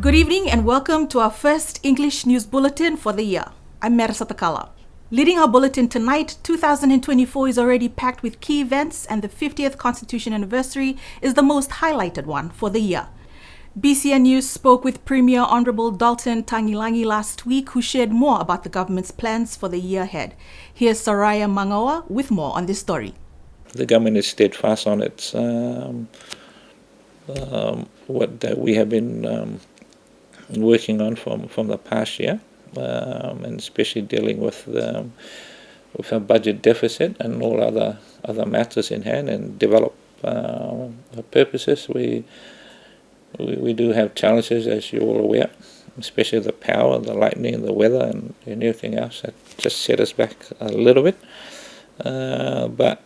Good evening and welcome to our first English News Bulletin for the year. I'm Marisa Takala. Leading our bulletin tonight, 2024 is already packed with key events and the 50th Constitution anniversary is the most highlighted one for the year. BCN News spoke with Premier Honorable Dalton Tangilangi last week, who shared more about the government's plans for the year ahead. Here's Saraya Mangawa with more on this story. The government is steadfast on its what we have been working on from the past year, and especially dealing with our budget deficit and all other matters in hand, and develop purposes. We do have challenges, as you're all aware, especially the power, the lightning, the weather, and everything else that just set us back a little bit. But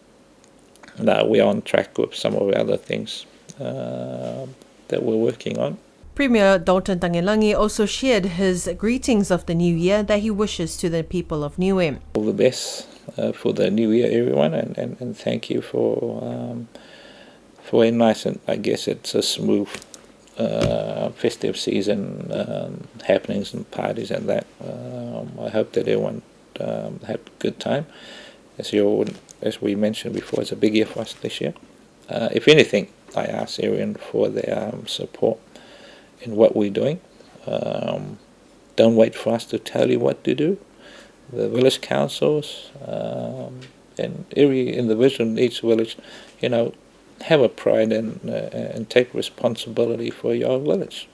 no, we're on track with some of the other things that we're working on. Premier Dalton Tangilangi also shared his greetings of the new year that he wishes to the people of Niue. All the best for the new year, everyone, and thank you for a nice, and I guess it's a smooth festive season, happenings and parties and that. I hope that everyone had a good time. As we mentioned before, it's a big year for us this year. If anything, I ask everyone for their support in what we're doing. Don't wait for us to tell you what to do. The village councils and every individual in each village, have a pride and take responsibility for your village.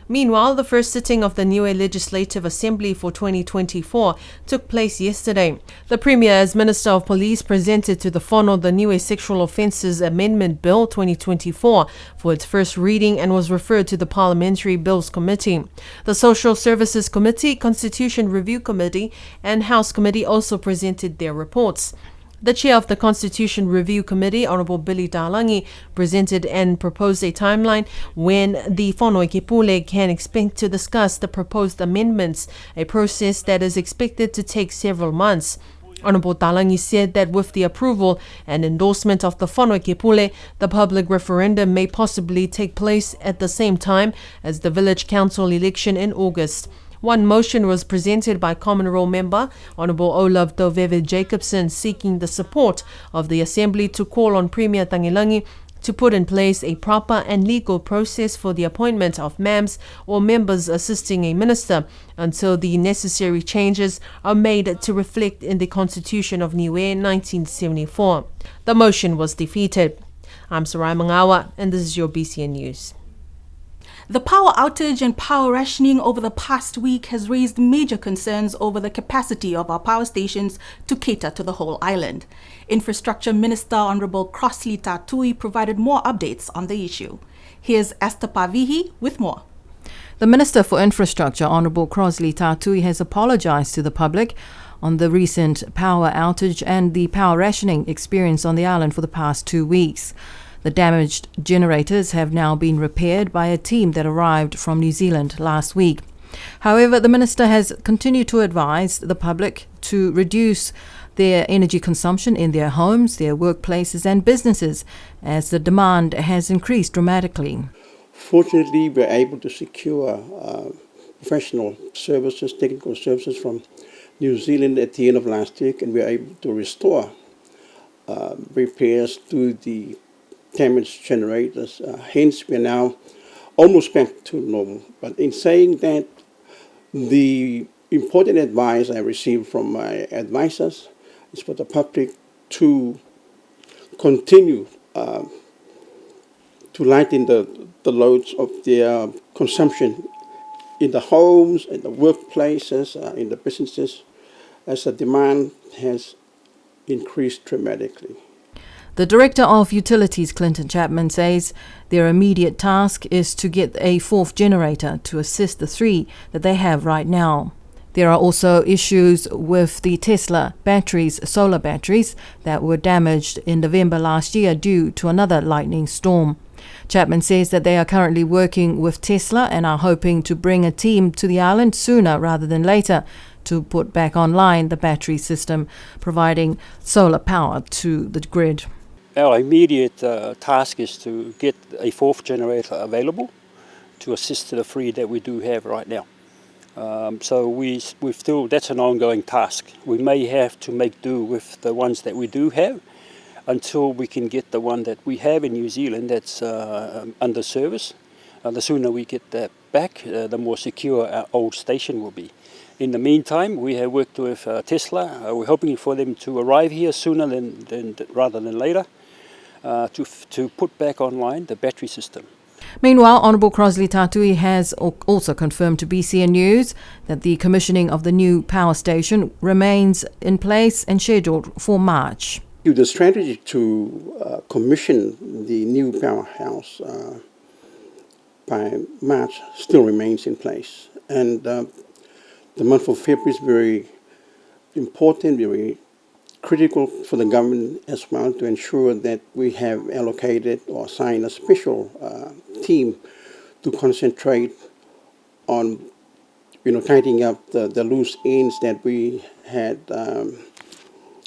Meanwhile, the first sitting of the Niue Legislative Assembly for 2024 took place yesterday. The Premier, as Minister of Police, presented to the Whānau the Niue Sexual Offences Amendment Bill 2024 for its first reading and was referred to the Parliamentary Bills Committee. The Social Services Committee, Constitution Review Committee and House Committee also presented their reports. The chair of the Constitution Review Committee, Honorable Billy Talangi, presented and proposed a timeline when the Whānau Kepule can expect to discuss the proposed amendments, a process that is expected to take several months. Honorable Talangi said that with the approval and endorsement of the Whānau Kepule, the public referendum may possibly take place at the same time as the village council election in August. One motion was presented by Common Role Member Honorable Olaf Doveve Jacobson, seeking the support of the Assembly to call on Premier Tangilangi to put in place a proper and legal process for the appointment of MAMs or members assisting a minister until the necessary changes are made to reflect in the Constitution of Niue 1974. The motion was defeated. I'm Sarai Mangawa, and this is your BCN News. The power outage and power rationing over the past week has raised major concerns over the capacity of our power stations to cater to the whole island. Infrastructure Minister Honorable Crossley Tatui provided more updates on the issue. Here's Esther Pavihi with more. The Minister for Infrastructure, Honorable Crossley Tatui, has apologized to the public on the recent power outage and the power rationing experienced on the island for the past 2 weeks. The damaged generators have now been repaired by a team that arrived from New Zealand last week. However, the Minister has continued to advise the public to reduce their energy consumption in their homes, their workplaces and businesses as the demand has increased dramatically. Fortunately, we're able to secure professional services, technical services from New Zealand at the end of last week, and we're able to restore repairs to the damaged generators. Hence, we're now almost back to normal. But in saying that, the important advice I received from my advisors is for the public to continue to lighten the loads of their consumption in the homes, in the workplaces, in the businesses, as the demand has increased dramatically. The Director of Utilities, Clinton Chapman, says their immediate task is to get a fourth generator to assist the three that they have right now. There are also issues with the Tesla batteries, solar batteries, that were damaged in November last year due to another lightning storm. Chapman says that they are currently working with Tesla and are hoping to bring a team to the island sooner rather than later to put back online the battery system, providing solar power to the grid. Our immediate task is to get a fourth generator available to assist to the 3 that we do have right now. So we've still, that's an ongoing task. We may have to make do with the ones that we do have until we can get the one that we have in New Zealand that's under service. The sooner we get that back, the more secure our old station will be. In the meantime, we have worked with Tesla. We're hoping for them to arrive here sooner rather than later to put back online the battery system. Meanwhile, Honourable Crosley Tatui has also confirmed to BCN News that the commissioning of the new power station remains in place and scheduled for March. The strategy to commission the new powerhouse by March still remains in place. And the month of February is very important, very critical for the government as well to ensure that we have allocated or assigned a special team to concentrate on, tidying up the loose ends that we had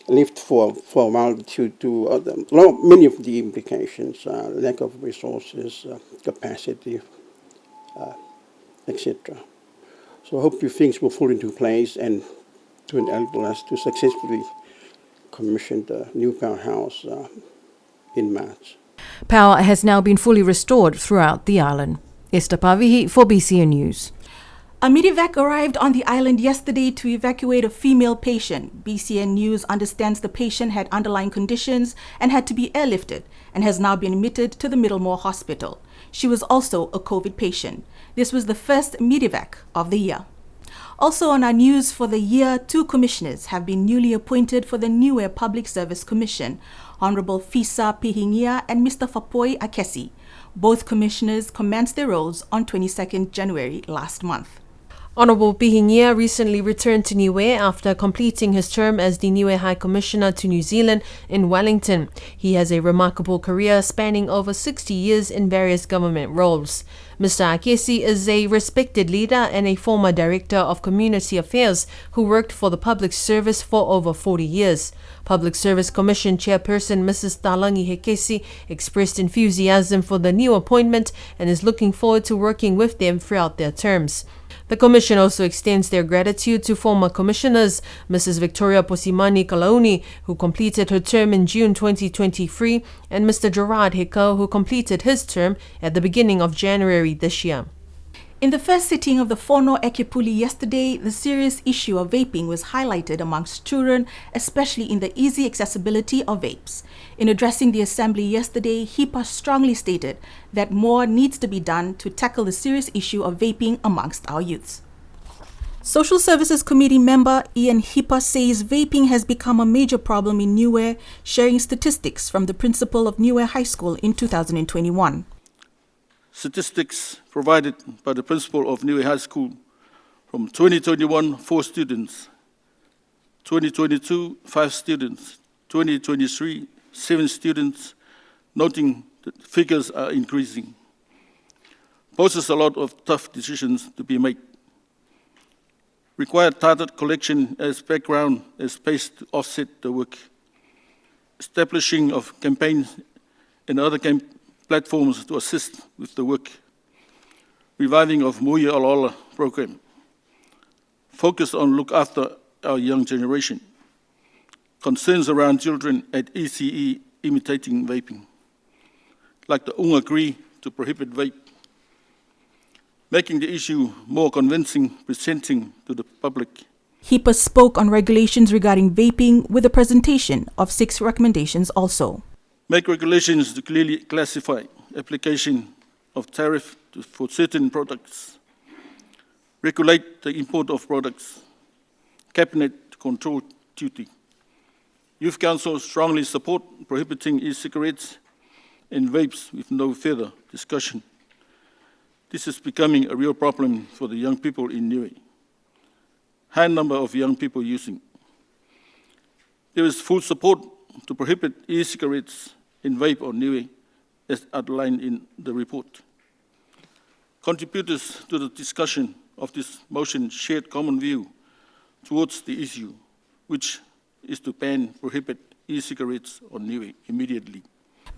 left for a while to many of the implications, lack of resources, capacity, etc. So I hope things will fall into place and to enable us to successfully commission the new powerhouse in March. Power has now been fully restored throughout the island. Esther Pavihi for BCN News. A medevac arrived on the island yesterday to evacuate a female patient. BCN News understands the patient had underlying conditions and had to be airlifted and has now been admitted to the Middlemore Hospital. She was also a COVID patient. This was the first medevac of the year. Also on our news for the year, 2 commissioners have been newly appointed for the Niue Public Service Commission, Honourable Fisa Pihingia and Mr. Fapoi Akesi. Both commissioners commenced their roles on 22nd January last month. Honourable Pihingia recently returned to Niue after completing his term as the Niue High Commissioner to New Zealand in Wellington. He has a remarkable career spanning over 60 years in various government roles. Mr. Akesi is a respected leader and a former Director of Community Affairs who worked for the public service for over 40 years. Public Service Commission Chairperson Mrs. Talangi Hekesi expressed enthusiasm for the new appointment and is looking forward to working with them throughout their terms. The Commission also extends their gratitude to former Commissioners, Mrs. Victoria Posimani Kalauni, who completed her term in June 2023, and Mr. Gerard Heko, who completed his term at the beginning of January this year. In the first sitting of the Fono Ekepuli yesterday, the serious issue of vaping was highlighted amongst children, especially in the easy accessibility of vapes. In addressing the Assembly yesterday, HIPA strongly stated that more needs to be done to tackle the serious issue of vaping amongst our youths. Social Services Committee member Ian Hipa says vaping has become a major problem in Niue, sharing statistics from the principal of Niue High School in 2021. Statistics provided by the principal of Niue High School from 2021, 4 students, 2022, 5 students, 2023, 7 students, noting that figures are increasing. Poses a lot of tough decisions to be made. Required data collection as background as space to offset the work. Establishing of campaigns and other platforms to assist with the work. Reviving of Muia Alola program. Focus on look after our young generation. Concerns around children at ECE imitating vaping. Like the UNG agree to prohibit vape. Making the issue more convincing, presenting to the public. HIPA spoke on regulations regarding vaping with a presentation of 6 recommendations also. Make regulations to clearly classify application of tariff for certain products. Regulate the import of products. Cabinet control duty. Youth Council strongly support prohibiting e-cigarettes and vapes with no further discussion. This is becoming a real problem for the young people in Niue. High number of young people using. There is full support to prohibit e-cigarettes and vape on Niue, as outlined in the report. Contributors to the discussion of this motion shared common view towards the issue, which is to prohibit e-cigarettes on Niue immediately.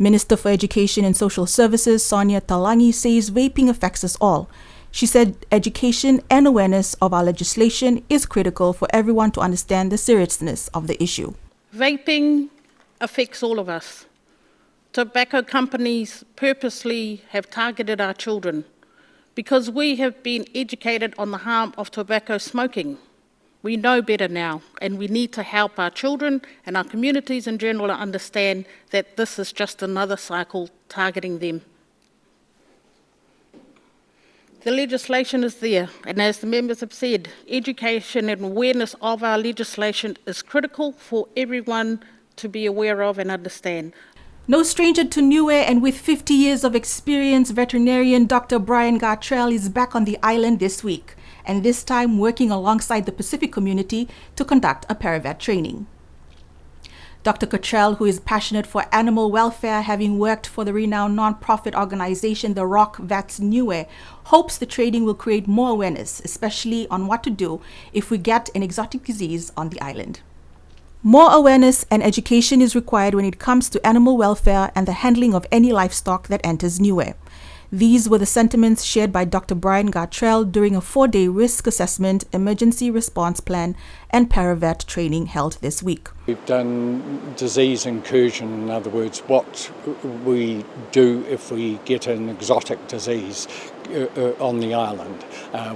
Minister for Education and Social Services Sonia Talangi says vaping affects us all. She said education and awareness of our legislation is critical for everyone to understand the seriousness of the issue. Vaping affects all of us. Tobacco companies purposely have targeted our children because we have been educated on the harm of tobacco smoking. We know better now, and we need to help our children and our communities in general understand that this is just another cycle targeting them. The legislation is there, and as the members have said, education and awareness of our legislation is critical for everyone to be aware of and understand. No stranger to Niue, and with 50 years of experience, veterinarian Dr. Brian Gartrell is back on the island this week, and this time working alongside the Pacific community to conduct a paravet training. Dr. Cottrell, who is passionate for animal welfare, having worked for the renowned non-profit organization The Rock Vets Niue, hopes the training will create more awareness, especially on what to do if we get an exotic disease on the island. More awareness and education is required when it comes to animal welfare and the handling of any livestock that enters Niue. These were the sentiments shared by Dr. Brian Gartrell during a 4-day risk assessment, emergency response plan, and paravet training held this week. We've done disease incursion, in other words, what we do if we get an exotic disease on the island,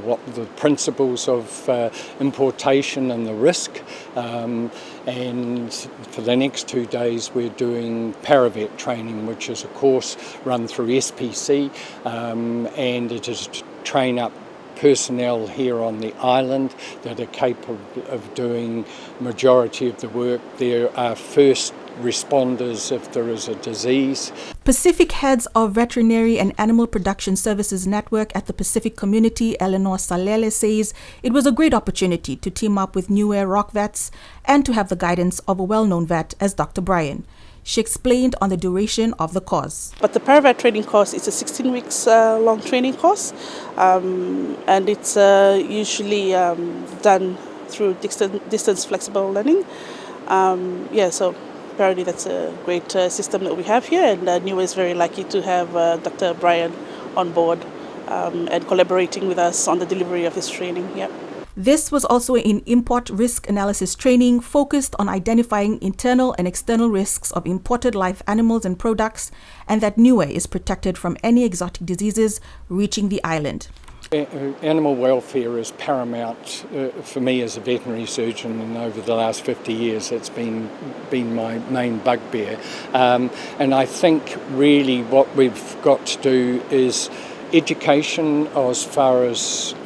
what the principles of importation and the risk, and for the next 2 days we're doing paravet training, which is a course run through SPC, and it is to train up personnel here on the island that are capable of doing majority of the work. There are first responders if there is a disease. Pacific Heads of Veterinary and Animal Production Services Network at the Pacific Community, Eleanor Salele, says it was a great opportunity to team up with Niue Rock Vets and to have the guidance of a well-known vet as Dr. Brian. She explained on the duration of the course. But the paravet training course is a 16 weeks long training course, and it's usually done through distance flexible learning. So apparently that's a great system that we have here, and Niue is very lucky to have Dr. Brian on board and collaborating with us on the delivery of this training. Yeah. This was also an import risk analysis training focused on identifying internal and external risks of imported live animals and products, and that Niue is protected from any exotic diseases reaching the island. Animal welfare is paramount for me as a veterinary surgeon, and over the last 50 years it's been my main bugbear. And I think really what we've got to do is education as far as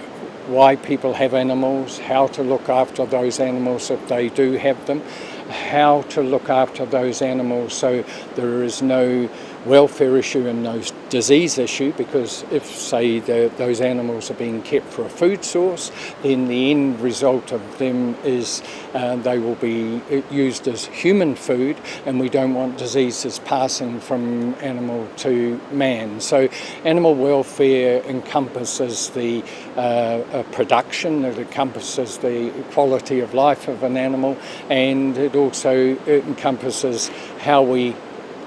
why people have animals, how to look after those animals if they do have them, how to look after those animals so there is no welfare issue and no disease issue, because if, say, those animals are being kept for a food source, then the end result of them is they will be used as human food, and we don't want diseases passing from animal to man. So animal welfare encompasses the production, it encompasses the quality of life of an animal, and it also encompasses how we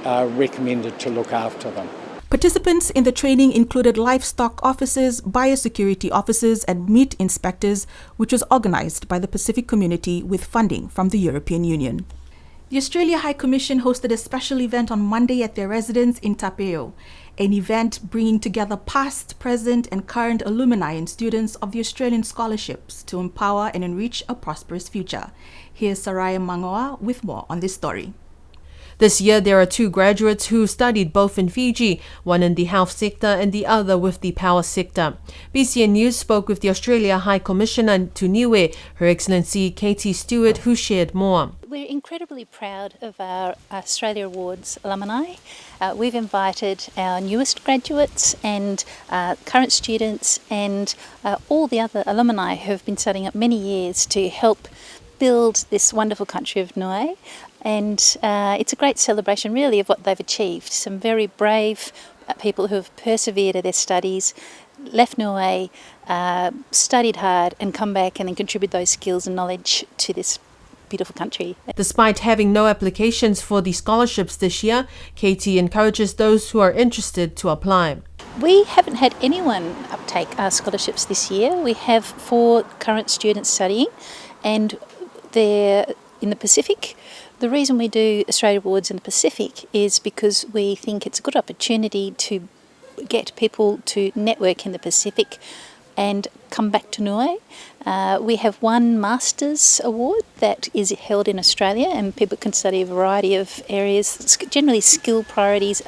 are recommended to look after them. Participants in the training included livestock officers, biosecurity officers, and meat inspectors, which was organized by the Pacific Community with funding from the European Union. The Australia High Commission hosted a special event on Monday at their residence in Tapeo, an event bringing together past, present, and current alumni and students of the Australian scholarships to empower and enrich a prosperous future. Here's Saraya Mangoa with more on this story. This year, there are 2 graduates who studied both in Fiji, one in the health sector and the other with the power sector. BCN News spoke with the Australia High Commissioner to Niue, Her Excellency Katie Stewart, who shared more. We're incredibly proud of our Australia Awards alumni. We've invited our newest graduates and current students and all the other alumni who have been studying up many years to help build this wonderful country of Niue. And it's a great celebration really of what they've achieved. Some very brave people who have persevered at their studies, left Niue, studied hard and come back and then contribute those skills and knowledge to this beautiful country. Despite having no applications for the scholarships this year, Katie encourages those who are interested to apply. We haven't had anyone uptake our scholarships this year. We have 4 current students studying, and they're in the Pacific. The reason we do Australia Awards in the Pacific is because we think it's a good opportunity to get people to network in the Pacific and come back to Niue. We have one Masters Award that is held in Australia, and people can study a variety of areas, generally skill priorities,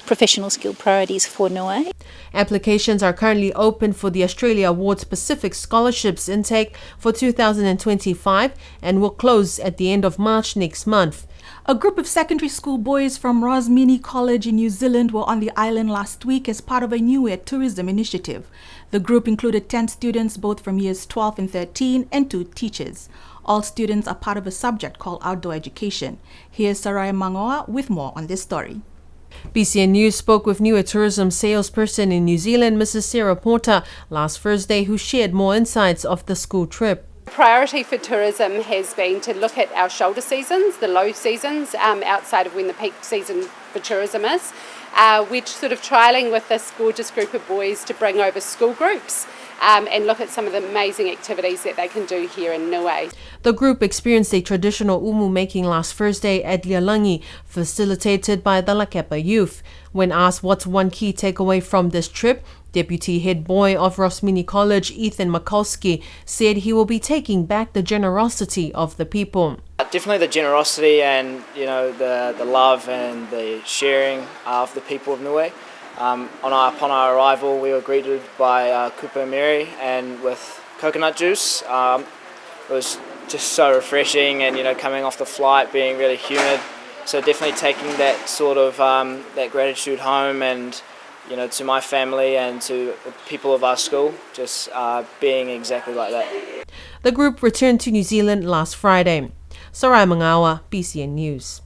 professional skill priorities for Niue. Applications are currently open for the Australia Awards Pacific Scholarships intake for 2025 and will close at the end of March next month. A group of secondary school boys from Rosmini College in New Zealand were on the island last week as part of a Niue tourism initiative. The group included 10 students, both from years 12 and 13, and 2 teachers. All students are part of a subject called outdoor education. Here's Saraya Mangoa with more on this story. BCN News spoke with Niue tourism salesperson in New Zealand, Mrs. Sarah Porter, last Thursday, who shared more insights of the school trip. Priority for tourism has been to look at our shoulder seasons, the low seasons, outside of when the peak season for tourism is. We're sort of trialling with this gorgeous group of boys to bring over school groups and look at some of the amazing activities that they can do here in Niue. The group experienced a traditional umu making last Thursday at Lialangi, facilitated by the Lakapa youth. When asked what's one key takeaway from this trip, Deputy Head Boy of Rosmini College, Ethan Mikulski, said he will be taking back the generosity of the people. Definitely the generosity and the love and the sharing of the people of Niue. Upon our arrival, we were greeted by Kupa Mary and with coconut juice. It was just so refreshing, and coming off the flight being really humid. So definitely taking that sort of that gratitude home, and to my family and to the people of our school, just being exactly like that. The group returned to New Zealand last Friday. Sarai Mangawa, BCN News.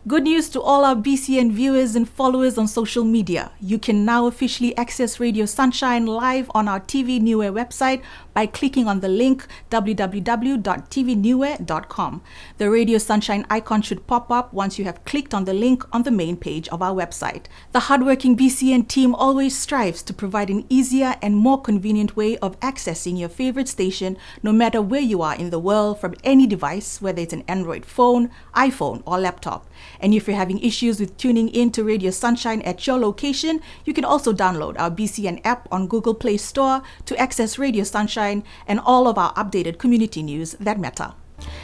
Good news to all our BCN viewers and followers on social media. You can now officially access Radio Sunshine live on our TV Niue website by clicking on the link www.tvniue.com. The Radio Sunshine icon should pop up once you have clicked on the link on the main page of our website. The hardworking BCN team always strives to provide an easier and more convenient way of accessing your favorite station, no matter where you are in the world, from any device, whether it's an Android phone, iPhone, or laptop. And if you're having issues with tuning in to Radio Sunshine at your location, you can also download our BCN app on Google Play Store to access Radio Sunshine and all of our updated community news that matter.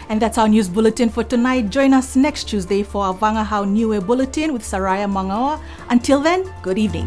And that's our news bulletin for tonight. Join us next Tuesday for our Vangahau Niue Bulletin with Saraya Mangawa. Until then, good evening.